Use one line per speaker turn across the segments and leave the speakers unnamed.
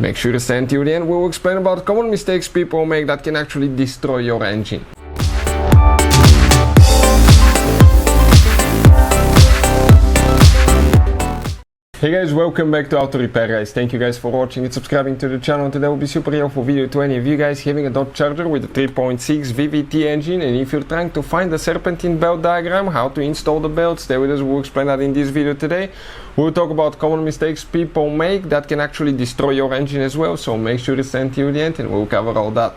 Make sure to stay until the end. We will explain about common mistakes people make that can actually destroy your engine. Hey guys, welcome back to Auto Repair guys. Thank you guys for watching and subscribing to the channel. Today will be super helpful video to any of you guys having a Dodge Charger with a 3.6 VVT engine, and if you're trying to find the Serpentine belt diagram, how to install the belt, stay with us. We'll explain that in this video today. We'll talk about common mistakes people make that can actually destroy your engine as well, so make sure to stay until the end and we'll cover all that.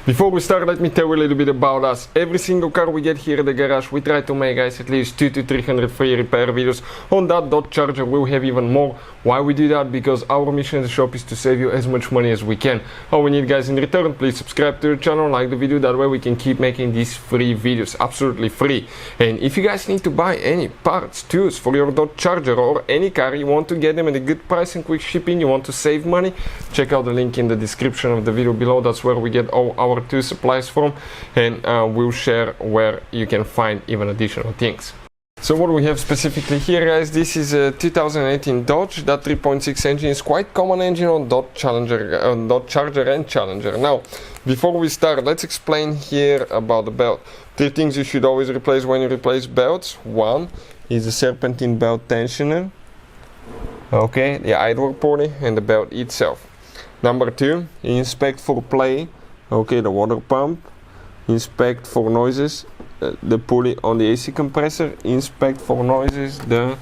Before we start, let me tell you a little bit about us. Every single car we get here at the garage, we try to make, guys, at least 200 to 300 free repair videos on that Dodge Charger. We'll have even more. Why we do that? Because our mission in the shop is to save you as much money as we can. All we need, guys, in return, please subscribe to the channel, like the video, that way we can keep making these free videos, absolutely free. And if you guys need to buy any parts, tools for your Dodge Charger or any car, you want to get them at a good price and quick shipping, you want to save money, check out the link in the description of the video below. That's where we get all our tool supplies from, and we'll share where you can find even additional things. So what we have specifically here, guys, this is a 2018 Dodge. That 3.6 engine is quite common engine on Dodge Charger and Challenger. Now, before we start, let's explain here about the belt. Three things you should always replace when you replace belts. One is the Serpentine belt tensioner, okay, the idler pulley and the belt itself. Number two, inspect for play, okay, the water pump. Inspect for noises, the pulley on the AC compressor. Inspect for noises, the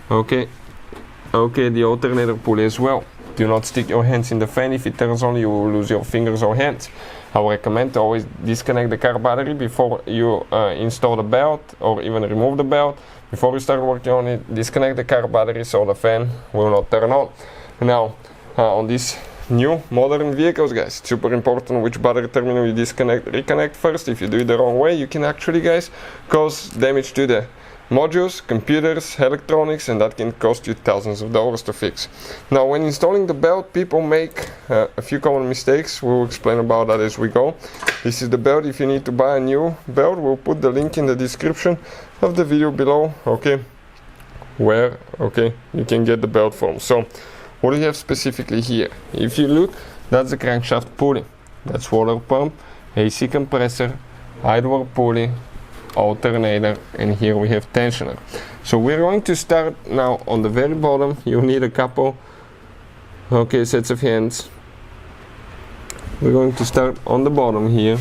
the alternator pulley as well. Do not stick your hands in the fan. If it turns on, you will lose your fingers or hands. I recommend to always disconnect the car battery before you install the belt or even remove the belt. Before you start working on it, disconnect the car battery so the fan will not turn on. Now, on this new modern vehicles, guys, it's super important which battery terminal you reconnect first. If you do it the wrong way, you can actually, guys, cause damage to the modules, computers, electronics, and that can cost you thousands of dollars to fix. Now, when installing the belt, people make a few common mistakes. We'll explain about that as we go. This is the belt. If you need to buy a new belt, we'll put the link in the description of the video below, okay, where you can get the belt from. So what do you have specifically here? If you look, that's the crankshaft pulley, that's water pump, AC compressor, idler pulley, alternator, and here we have tensioner. So we're going to start now on the very bottom. You need a couple sets of hands. We're going to start on the bottom here,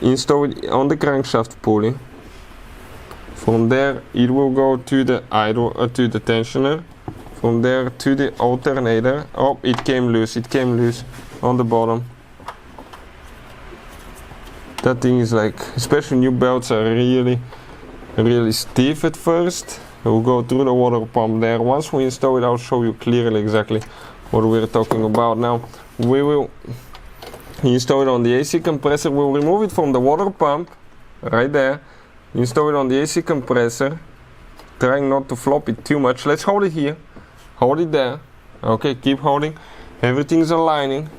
install it on the crankshaft pulley. From there it will go to the idler, to the tensioner. From there to the alternator. Oh, it came loose on the bottom. That thing is like, especially new belts are really stiff at first. We'll go through the water pump there. Once we install it, I'll show you clearly exactly what we're talking about. Now, we will install it on the AC compressor. We'll remove it from the water pump, right there. Install it on the AC compressor, trying not to flop it too much. Let's hold it here. Hold it there. Okay, keep holding. Everything's aligning.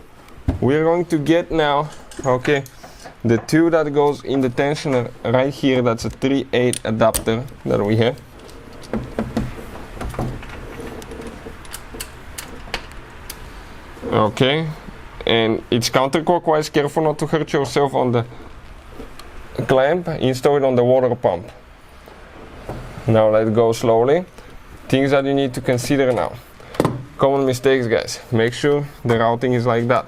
We're going to get now, the tool that goes in the tensioner right here. That's a 3/8 adapter that we have. Okay, and it's counterclockwise. Careful not to hurt yourself on the clamp. Install it on the water pump. Now let go slowly. Things that you need to consider now. Common mistakes, guys. Make sure the routing is like that.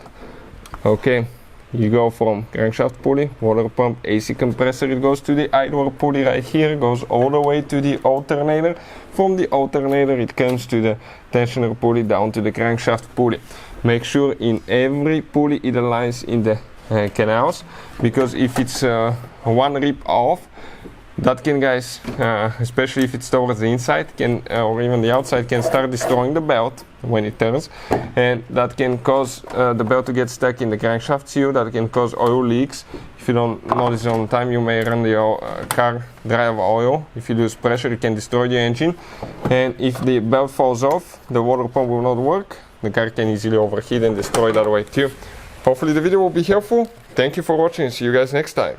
Okay, you go from crankshaft pulley, water pump, AC compressor, it goes to the idler pulley right here, goes all the way to the alternator. From the alternator it comes to the tensioner pulley down to the crankshaft pulley. Make sure in every pulley it aligns in the canals, because if it's one rip off, that can, guys, especially if it's towards the inside, or even the outside, can start destroying the belt when it turns, and that can cause the belt to get stuck in the crankshaft seal. That can cause oil leaks. If you don't notice it on time, you may run your car dry of oil. If you lose pressure, it can destroy the engine, and if the belt falls off, the water pump will not work. The car can easily overheat and destroy that way too. Hopefully the video will be helpful. Thank you for watching. See you guys next time.